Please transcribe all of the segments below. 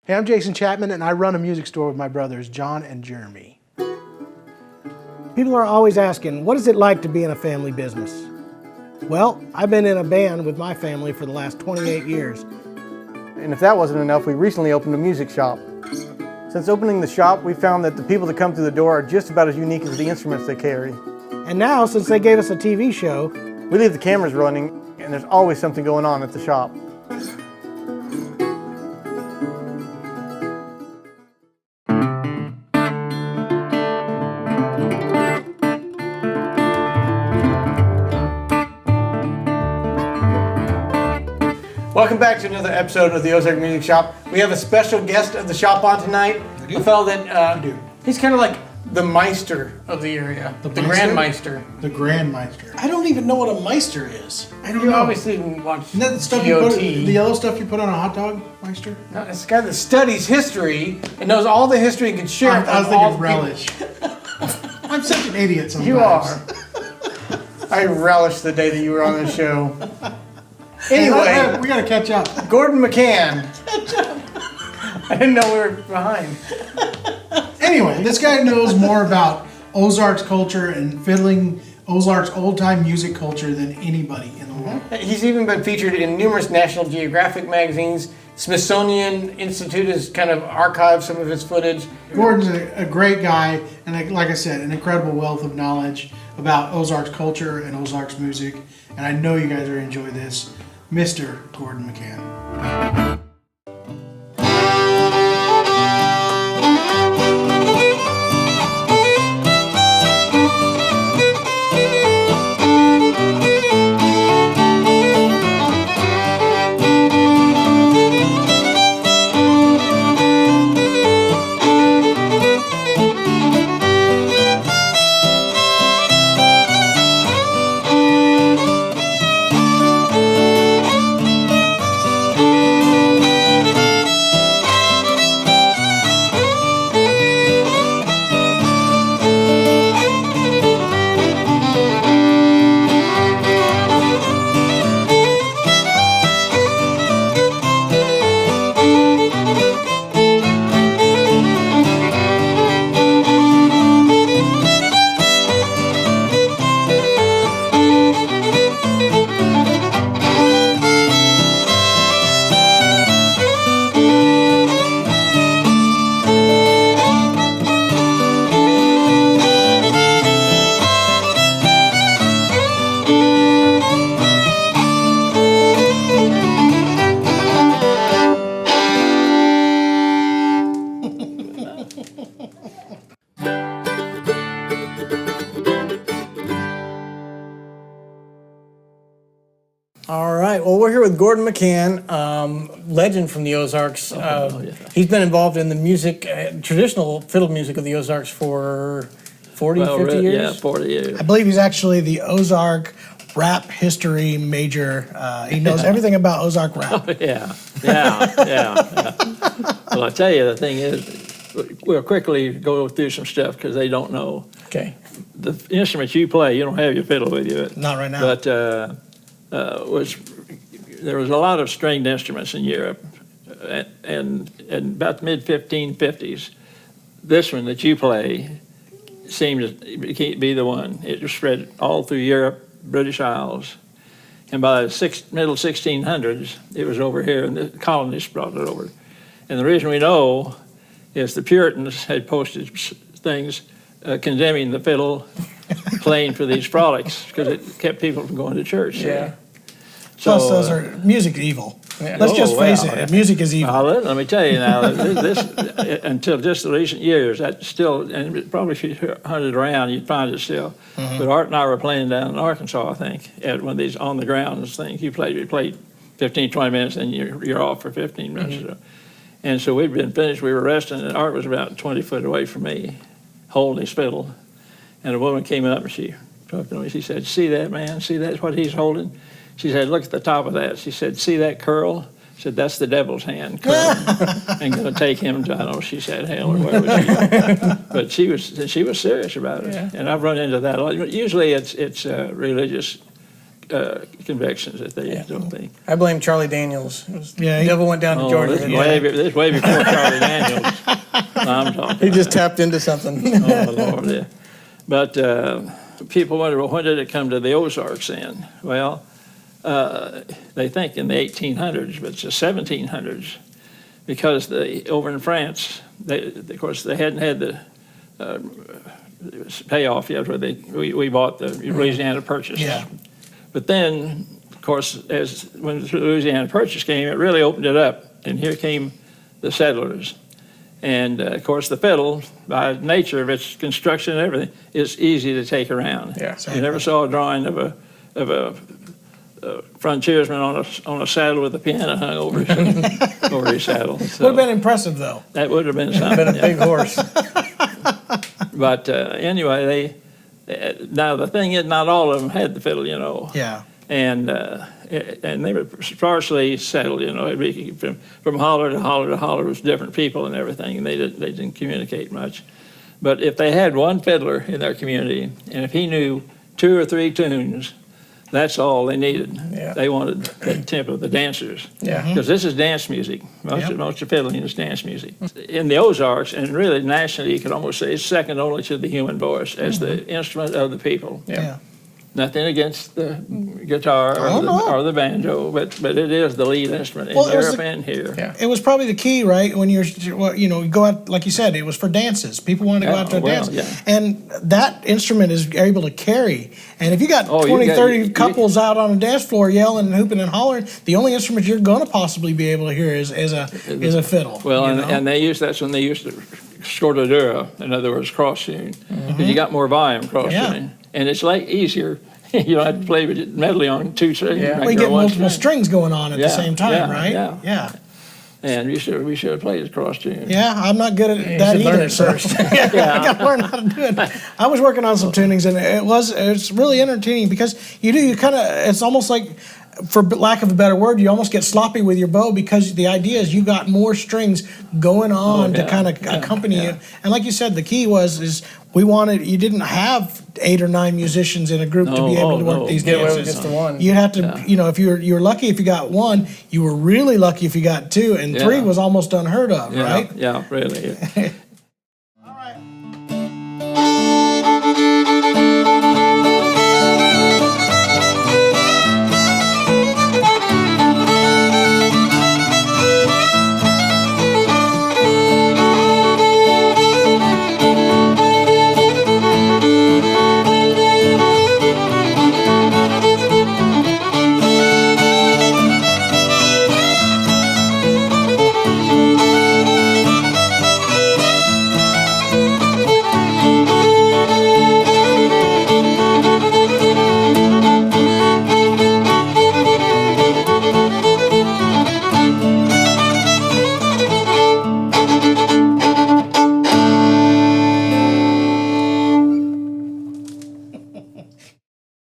Hey, I'm Jason Chapman, and I run a music store with my brothers, John and Jeremy. People are always asking, what is it like to be in a family business? Well, I've been in a band with my family for the last 28 years. And if that wasn't enough, we recently opened a music shop. Since opening the shop, we found that the people that come through the door are just about as unique as the instruments they carry. And now, since they gave us a TV show, we leave the cameras running, and there's always something going on at the shop. Welcome back to another episode of the Ozark Music Shoppe. We have a special guest of the shop on tonight. A fellow that, he's kind of like the Meister of the area. The Grand Meister. The Grand Meister. I don't even know what a Meister is. I don't You know. obviously didn't watch Isn't that the stuff GOT. the yellow stuff you put on a hot dog, Meister? No, it's a guy that studies history and knows all the history and can share it. I was with all thinking the relish. I'm such an idiot sometimes. You are. I relish the day that you were on the show. Anyway, we gotta catch up. Gordon McCann. I didn't know we were behind. Anyway, this guy knows more about Ozarks culture and fiddling Ozarks old-time music culture than anybody in the world. He's even been featured in numerous National Geographic magazines. Smithsonian Institute has kind of archived some of his footage. Gordon's a great guy, and like I said, an incredible wealth of knowledge about Ozarks culture and Ozarks music. And I know you guys are going to enjoy this. Mr. Gordon McCann. all right, well, we're here with Gordon McCann, legend from the Ozarks. He's been involved in the music, traditional fiddle music of the Ozarks for 40, 50 years? Yeah, 40 years. I believe he's actually the Ozark rap history major. He knows everything about Ozark rap. Yeah. Well, I tell you, the thing is, we'll quickly go through some stuff because they don't know. Okay. The instruments you play, you don't have your fiddle with you. Not right now. But there was a lot of stringed instruments in Europe, and about the mid-1550s, this one that you play seemed to be the one. It was spread all through Europe, British Isles, and by the middle 1600s, it was over here, and the colonists brought it over. And the reason we know is the Puritans had posted things condemning the fiddle playing for these frolics because it kept people from going to church. Yeah. So, Plus, those are music evil. Yeah. Let's just face it. Music is evil. Let me tell you now, this until just the recent years, that still, and probably if you hunted around, you'd find it still. Mm-hmm. But Art and I were playing down in Arkansas, I think, at one of these on the ground things. You played 15, 20 minutes, and you're off for 15 minutes. Mm-hmm. And so we'd been finished, we were resting, and Art was about 20 foot away from me, holding his fiddle. And a woman came up and she talked to me. She said, "See that, man? See that's what he's holding?" She said, "Look at the top of that." She said, "See that curl?" She said, "That's the devil's hand curl." I'm going to take him to, I don't know, she said hell or whatever. But she was serious about it. Yeah. And I've run into that a lot. Usually it's religious convictions that they don't think. I blame Charlie Daniels. The Yeah, devil went down to Georgia. This is way before Charlie Daniels. I'm talking. He just tapped into something. Oh, Lord, yeah. But people wonder, well, when did it come to the Ozarks then? Well, they think in the 1800s, but it's the 1700s, because over in France, of course, they hadn't had the payoff yet where we bought the Louisiana Purchase. Yeah. But then, of course, when the Louisiana Purchase came, it really opened it up, and here came the settlers. And of course, the fiddle, by nature of its construction and everything, is easy to take around. Yeah. You never saw a drawing of a frontiersman on a saddle with a piano hung over his saddle. So would have been impressive though. that would have been something. Been a big horse. But anyway, now the thing is, not all of them had the fiddle, Yeah. and they were sparsely settled. It'd be from holler to holler to holler with different people and everything, and they didn't communicate much. But if they had one fiddler in their community, and if he knew 2 or 3 tunes, that's all they needed. Yeah. They wanted the tempo, the dancers. Yeah. Because this is dance music. Most of fiddling is dance music. In the Ozarks, and really nationally, you could almost say it's second only to the human voice as the instrument of the people. Yeah. Nothing against the guitar or the banjo, but it is the lead instrument in Europe and here. Yeah. It was probably the key, right? When you go out, like you said, it was for dances. People wanted to go out to dance. Yeah. And that instrument is able to carry. And if you got 30 couples out on a dance floor yelling and hooping and hollering, the only instrument you're going to possibly be able to hear is a fiddle. Well, and that's when they used to scordadura, in other words, cross tune, because you got more volume cross tuning. And it's easier. You don't have to play with it medley on 2 strings. Yeah. We get multiple strings going on at the same time, right? Yeah. And we should have played the cross tune. Yeah, I'm not good at that either. Learn it first. I got to learn how to do it. I was working on some tunings, and it's really entertaining because it's almost like, for lack of a better word, you almost get sloppy with your bow because the idea is you got more strings going on to kind of accompany you. And like you said, the key you didn't have 8 or 9 musicians in a group to be able to work these Get away with dances. just the one. You had to, if you were lucky if you got 1, you were really lucky if you got 2, and 3 was almost unheard of, right? Yeah, really. All right.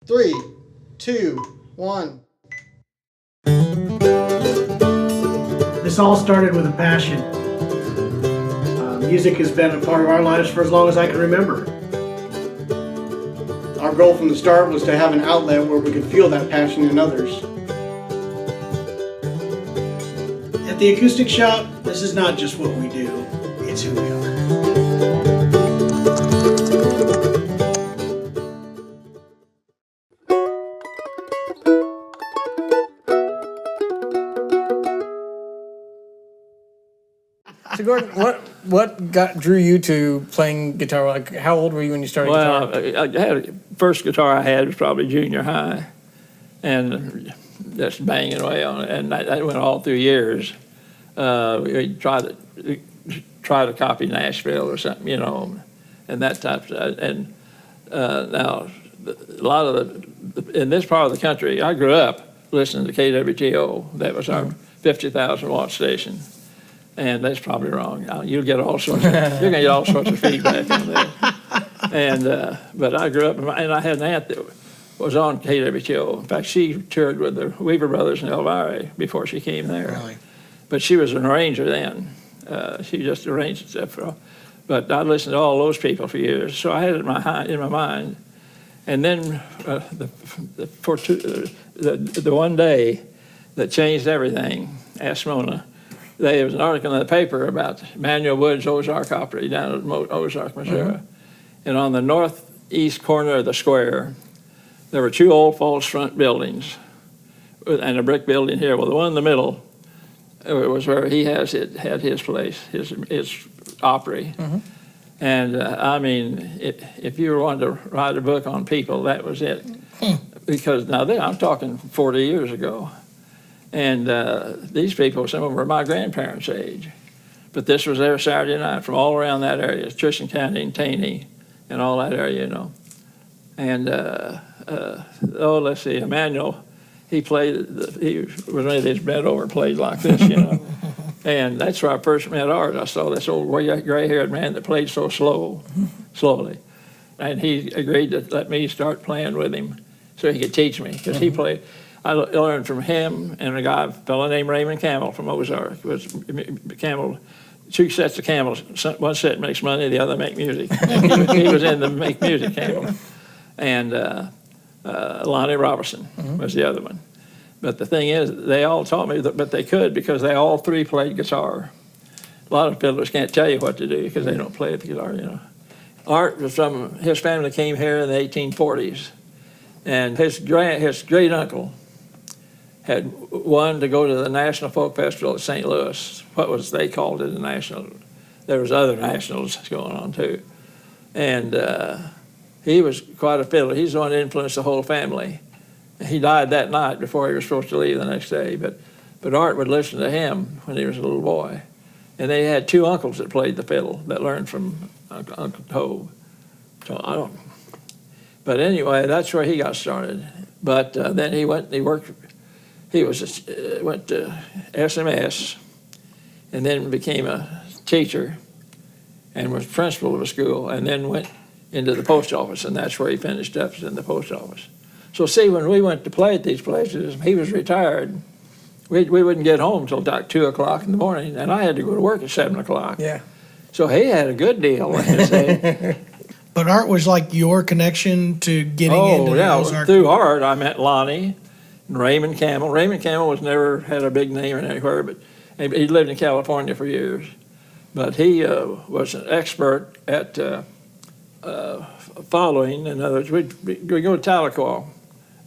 3, 2, 1. This all started with a passion. Music has been a part of our lives for as long as I can remember. Our goal from the start was to have an outlet where we could feel that passion in others. At the Acoustic Shop, this is not just what we do, it's who we are. So Gordon, what drew you to playing guitar? Like, how old were you when you started guitar? Well, first guitar I had was probably junior high, and just banging away on it, and that went all through years. We tried to copy Nashville or something, and that type of stuff. And now, a lot of in this part of the country, I grew up listening to KWTO. That was our 50,000 watt station. And that's probably wrong. You'll get all sorts of, you're going to get all sorts of feedback on that. And but I grew up, and I had an aunt that was on KWTO. In fact, she toured with the Weaver Brothers in Elvira before she came there. Really? But she was an arranger then. She just arranged stuff. But I listened to all those people for years, so I had it in my mind. And then the one day that changed everything, Asmona, there was an article in the paper about Manuel Wood's Ozark Opry down at Ozark, Missouri. And on the northeast corner of the square, there were 2 old false front buildings and a brick building here. Well, the one in the middle was where he had his place, his Opry. And I mean, if you were wanting to write a book on people, that was it. Because now I'm talking 40 years ago. And these people, some of them were my grandparents' age. But this was there Saturday night from all around that area, Tristan County and Taney and all that area, you know. And, let's see, Emmanuel, he was one of these bent over, played like this, you know. And that's where I first met Art. I saw this old gray-haired man that played so slowly. And he agreed to let me start playing with him so he could teach me, because he played. I learned from him and a fellow named Raymond Campbell from Ozark. Campbell, 2 sets of Campbells. One set makes money, the other make music. He was in the make music Campbell. And Lonnie Robertson was the other one. But the thing is, they all taught me, but they could because they all 3 played guitar. A lot of fiddlers can't tell you what to do because they don't play the guitar, you know. Art was his family came here in the 1840s. And his great uncle had won to go to the National Folk Festival at St. Louis. What was they called it, the National? There was other nationals going on too. And he was quite a fiddler. He's the one that influenced the whole family. He died that night before he was supposed to leave the next day. But Art would listen to him when he was a little boy. And they had 2 uncles that played the fiddle that learned from Uncle Tobe. So but anyway, that's where he got started. But then he went to SMS and then became a teacher and was principal of a school and then went into the post office, and that's where he finished up, in the post office. So see, when we went to play at these places, he was retired. We wouldn't get home until like 2 o'clock in the morning, and I had to go to work at 7 o'clock. Yeah. So he had a good deal, like I say. But Art was like your connection to getting into the Ozark. Through Art, I met Lonnie and Raymond Campbell. Raymond Campbell never had a big name anywhere, but he lived in California for years. But he was an expert at following. In other words, we go to Tahlequah,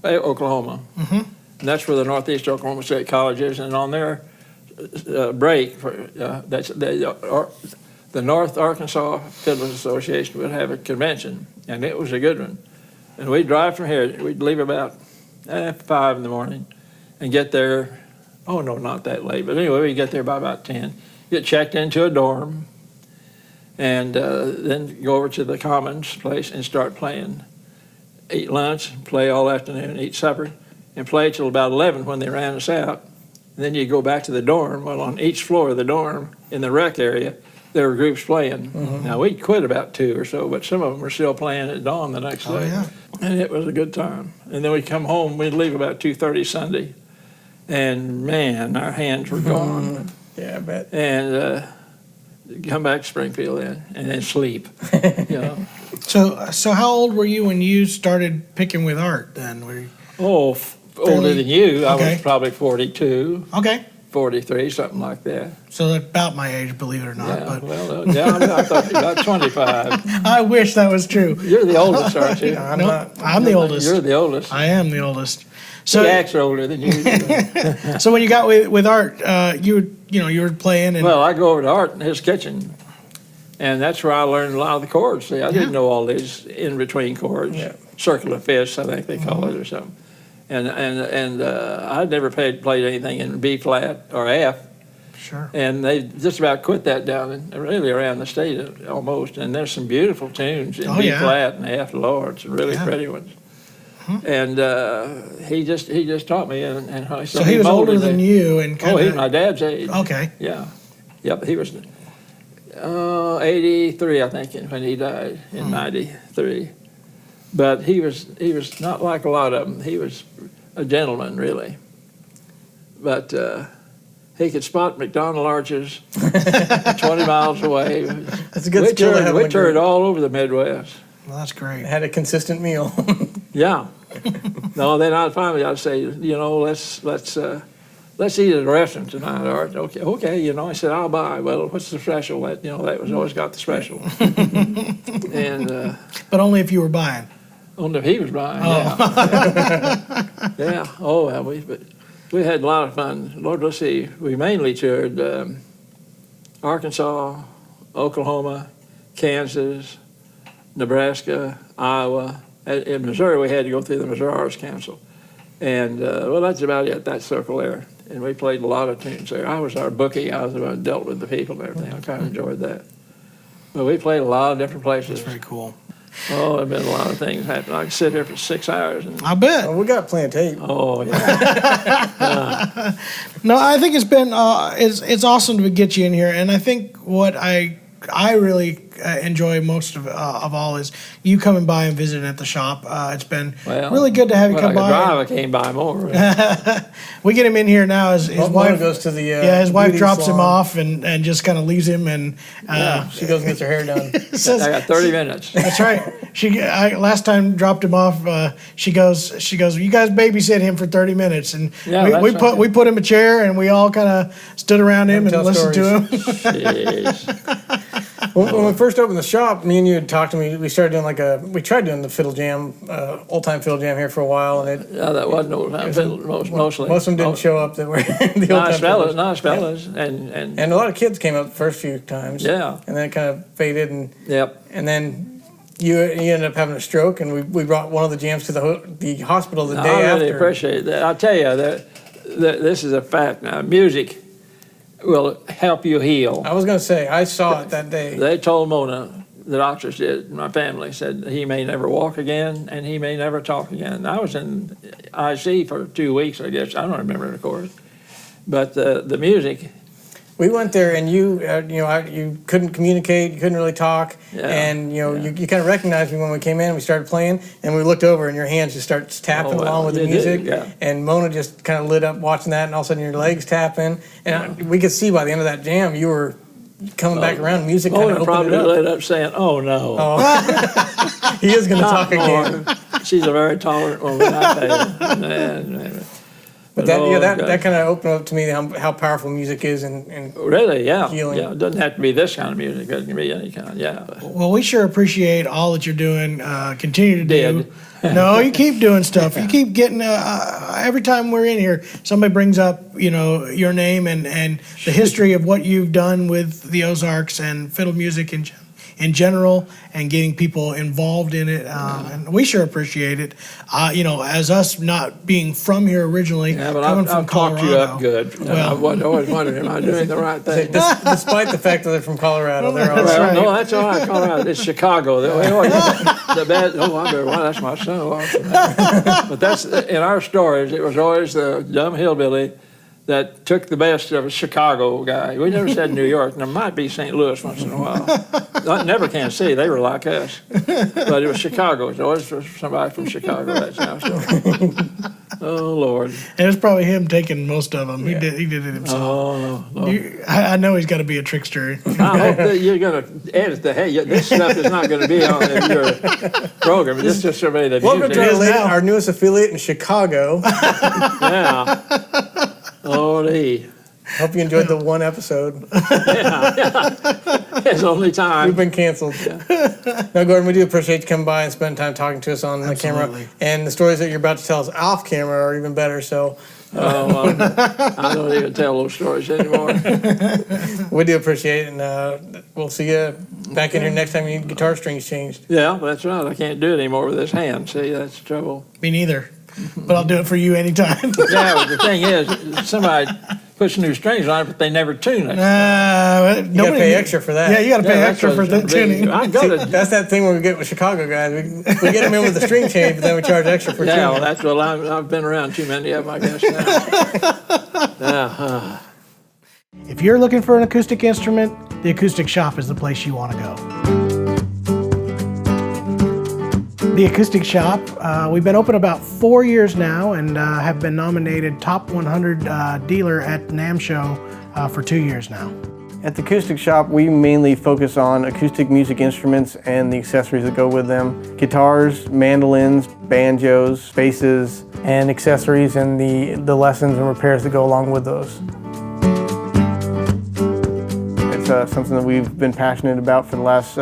Oklahoma. And that's where the Northeast Oklahoma State College is. And on their break, the North Arkansas Fiddlers Association would have a convention, and it was a good one. And we'd drive from here. We'd leave about 5 in the morning and get there. Oh, no, not that late. But anyway, we'd get there by about 10, get checked into a dorm, and then go over to the Commons place and start playing. Eat lunch, play all afternoon, eat supper, and play till about 11 when they ran us out. And then you go back to the dorm. Well, on each floor of the dorm in the rec area, there were groups playing. Now, we'd quit about 2 or so, but some of them were still playing at dawn the next day. Yeah. And it was a good time. And then we'd come home, we'd leave about 2:30 Sunday. And man, our hands were gone. Yeah, I bet. And come back to Springfield and then sleep. You know. So how old were you when you started picking with Art then? Older than you. I Okay. was probably 42, Okay. 43, something like that. So about my age, believe it or not. Yeah, But I thought you got 25. I wish that was true. You're the oldest, aren't you? I'm No, not. I'm the oldest. You're the oldest. I am the oldest. He So, acts older than you do. so when you got with Art, you were playing and Well, I go over to Art in his kitchen, and that's where I learned a lot of the chords. See, I didn't know all these in-between chords. Yeah. Circular fifths, I think they call it, or something. And I'd never played anything in B flat or F. sure. And they just about quit that down really around the state almost. And there's some beautiful tunes in Oh, B yeah. flat and F, Lord, some really Yeah. pretty ones. And he just taught me, and So he was older molded than me. you and kind Oh, of. he's my dad's age. Okay. Yeah. Yep, he was 83, I think, when he died in 93. But he was not like a lot of them. He was a gentleman, really. But he could spot McDonald arches 20 miles away. That's a good skill to have. We toured all over the Midwest. Well, that's great. Had a consistent meal. Yeah. No, then I'd say, let's eat at a restaurant tonight, Art. Okay. I said, I'll buy. Well, what's the special? That was always got the special. And But only if you were buying. only if he was buying. Yeah. Yeah. Oh, well, we had a lot of fun. Lord, let's see. We mainly toured Arkansas, Oklahoma, Kansas, Nebraska, Iowa. In Missouri, we had to go through the Missouri Arts Council. And, that's about it, that circle there. And we played a lot of tunes there. I was our bookie. I was the one who dealt with the people and everything. I kind of enjoyed that. But we played a lot of different places. That's very cool. Oh, there have been a lot of things happen. I could sit here for 6 hours. I bet. Well, we got plenty of tape. Oh, yeah. No, I think it's been it's awesome to get you in here, and I think what I really enjoy most of all is you coming by and visiting at the shop. It's been really good to have you come by. I came by more. We get him in here now. His wife goes to the his wife beauty drops him salon. off and just kind of leaves him and She goes and gets her hair done. says, I got 30 minutes. that's right. Last time dropped him off. She goes. You guys babysit him for 30 minutes, and we put him a chair, and we all kind of stood around him and listened to him. Jeez. When we first opened the shop, me and you had talked to me. We started doing we tried doing the fiddle jam, old time fiddle jam here for a while, and That wasn't old time fiddle, mostly. most of them didn't show up. That were the old time Nice fellas, and a lot of kids came up the first few times. Yeah. And then it kind of faded, and yep. and then you ended up having a stroke, and we brought one of the jams to the hospital the day I after. really appreciate that. I'll tell you that this is a fact now. Music will help you heal. I was going to say, I saw it that day. They told Mona, the doctors did, my family said he may never walk again and he may never talk again. I was in IC for 2 weeks, I guess. I don't remember it, of course. But the music. We went there, and you couldn't communicate, you couldn't really talk, Yeah. and you kind of recognized me when we came in. We started playing, and we looked over, and your hands just started tapping along with the It music. did, yeah. And Mona just kind of lit up watching that, and all of a sudden your legs tapping, and we could see by the end of that jam you were coming back around. Music kind of Mona opened probably it up. lit up saying, "Oh no." He is going to talk Not again. Mona. She's a very tolerant woman, I tell you. Man. But that kind of opened up to me how powerful music is, and Really, yeah. Healing. Yeah, it doesn't have to be this kind of music. It can be any kind, yeah. Well, we sure appreciate all that you're doing. Continue to do. Did. No, you keep doing stuff. You keep getting. Every time we're in here, somebody brings up, your name and the history of what you've done with the Ozarks and fiddle music in general, and getting people involved in it. And we sure appreciate it. As us not being from here originally, Yeah, but coming I've from talked you up Colorado. good. Well- I always wondered, am I doing the right thing? despite the fact that they're from Colorado, they're all That's right. No, that's all right, Colorado. It's Chicago. The bad. That's my son. But that's in our stories. It was always the dumb hillbilly that took the best of a Chicago guy. We never said New York. And there might be St. Louis once in a while. I never can see. They were like us. But it was Chicago. It always was somebody from Chicago. That's our story. Oh, Lord. And it was probably him taking most of them. He did it himself. Oh, no. I know he's got to be a trickster. I hope that you're going to edit this stuff is not going to be on your program. It's just somebody that Welcome to is now. our newest affiliate in Chicago. Yeah. Lordy. Hope you enjoyed the one episode. It's only time. We've been canceled. No, Gordon, we do appreciate you coming by and spending time talking to us on the camera. Absolutely. And the stories that you're about to tell us off camera are even better. So I don't even tell those stories anymore. we do appreciate it. And we'll see you back in here next time you need guitar strings changed. Yeah, that's right. I can't do it anymore with this hand. See, that's the trouble. Me neither. But I'll do it for you anytime. Yeah, but the thing is, somebody puts new strings on it, but they never tune it. You got to pay extra for that. Yeah, you got to pay Yeah, extra that's for what the it's gonna be. tuning. I've got it. That's that thing where we get with Chicago guys. We get them in with the string change, but then we charge extra for Yeah, tuning. well, that's what I've been around too many of them, I guess, now. Yeah. If you're looking for an acoustic instrument, the Acoustic Shop is the place you want to go. The Acoustic Shop, we've been open about 4 years now and have been nominated Top 100 Dealer at NAMM Show for 2 years now. At the acoustic shop, we mainly focus on acoustic music instruments and the accessories that go with them. Guitars, mandolins, banjos, basses, and accessories and the lessons and repairs that go along with those. It's something that we've been passionate about for the last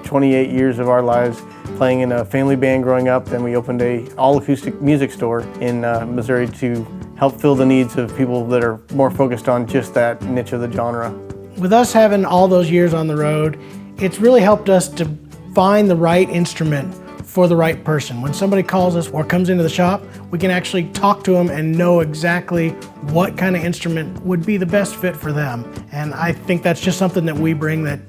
28 years of our lives, playing in a family band growing up. Then we opened a all-acoustic music store in Missouri to help fill the needs of people that are more focused on just that niche of the genre. With us having all those years on the road, it's really helped us to find the right instrument for the right person. When somebody calls us or comes into the shop, we can actually talk to them and know exactly what kind of instrument would be the best fit for them. And I think that's just something that we bring that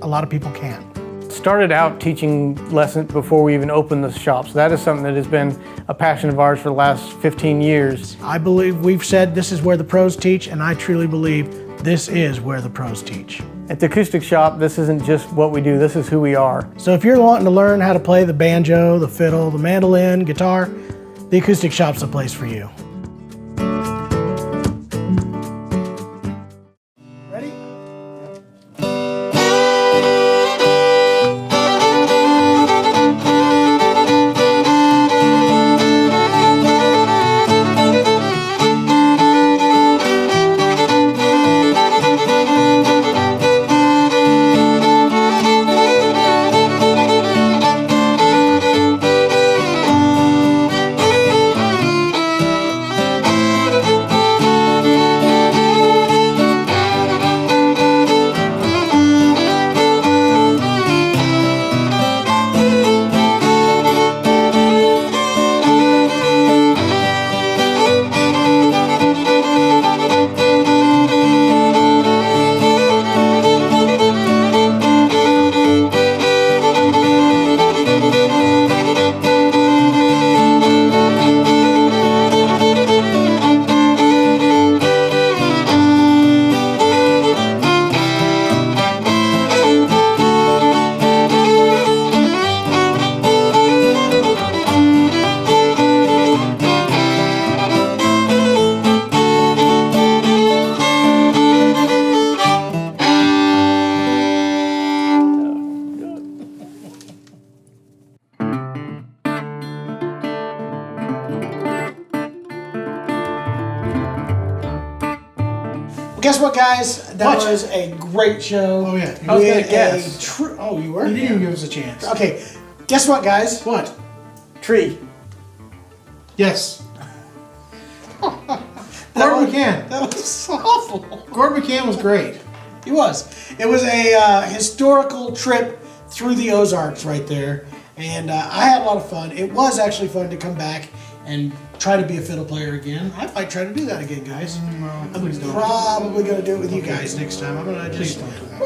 a lot of people can't. Started out teaching lessons before we even opened the shop, so that is something that has been a passion of ours for the last 15 years. I believe we've said this is where the pros teach, and I truly believe this is where the pros teach. At the acoustic shop, this isn't just what we do, this is who we are. So if you're wanting to learn how to play the banjo, the fiddle, the mandolin, guitar, the acoustic shop's the place for you. Ready? Guess what, guys? That What? was a great show. Oh, yeah. I was With gonna guess. Oh, you were? You didn't even give us a chance. Okay, guess what, guys? What? Tree. Yes. Gordon was- McCann. That was awful. Gordon McCann was great. He was. It was a historical trip through the Ozarks right there, and I had a lot of fun. It was actually fun to come back and try to be a fiddle player again. I might try to do that again, guys. No, please don't. Probably gonna do it with you guys next time. I'm gonna Please just. don't do that.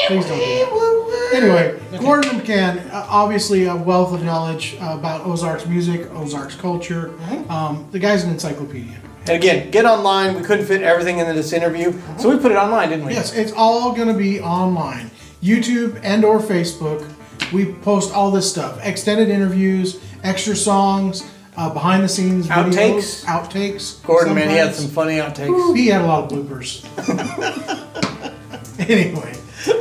Please don't do that. Anyway, Gordon McCann, obviously a wealth of knowledge about Ozarks music, Ozarks culture. The guy's an encyclopedia. And again, get online. We couldn't fit everything into this interview, so we put it online, didn't we? Yes, it's all going to be online. YouTube and or Facebook. We post all this stuff. Extended interviews, extra songs, behind the scenes videos. Outtakes. Gordon, man, he had sometimes. some funny outtakes. Ooh, he had a lot of bloopers. Anyway,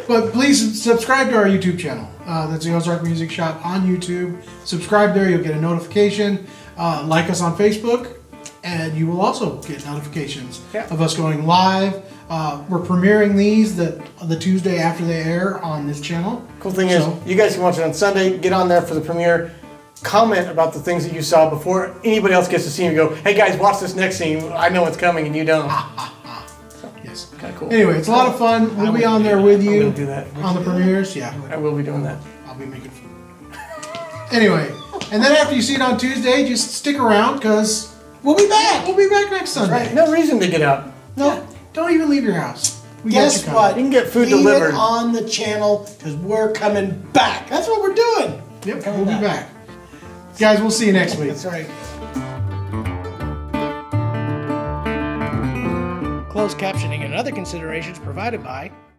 but please subscribe to our YouTube channel. That's the Ozark Music Shop on YouTube. Subscribe there, you'll get a notification. Like us on Facebook, and you will also get notifications of us going live. We're premiering these the Tuesday after they air on this channel. Cool thing is, you guys can watch it on Sunday. Get on there for the premiere. Comment about the things that you saw before anybody else gets to see them. Go, hey guys, watch this next scene. I know what's coming and you don't. Yes. Kind of cool. Anyway, it's a lot of fun. We'll be on there with I'm you gonna do that. on the premieres. Yeah, I will be doing that. I'll be making fun. Anyway, and then after you see it on Tuesday, just stick around because We'll be back. we'll be back next Sunday. Right. No reason to get out. No, don't even leave your house. We got Guess you covered. what? You can get food Leave delivered. it on the channel because we're coming back. That's what we're doing. Yep, we'll be back. Guys, we'll see you next week. That's right. Closed captioning and other considerations provided by